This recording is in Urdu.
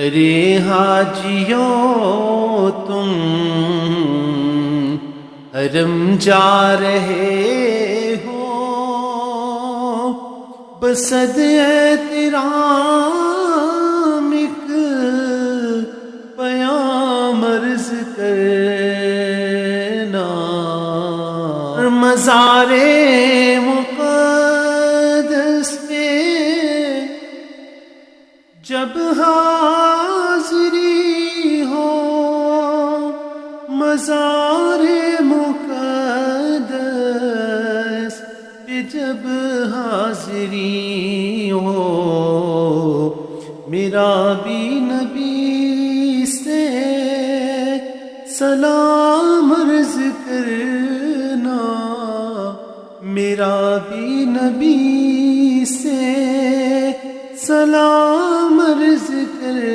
ارے حاجیوں تم حرم جا رہے ہو، بصد احترام ایک پیام عرض کرنا، مزار مقدس پہ جب حاضری ہو، مزار مقدس پہ جب حاضری ہو، میرا بھی نبی سے سلام عرض کرنا، میرا بھی نبی سے سلام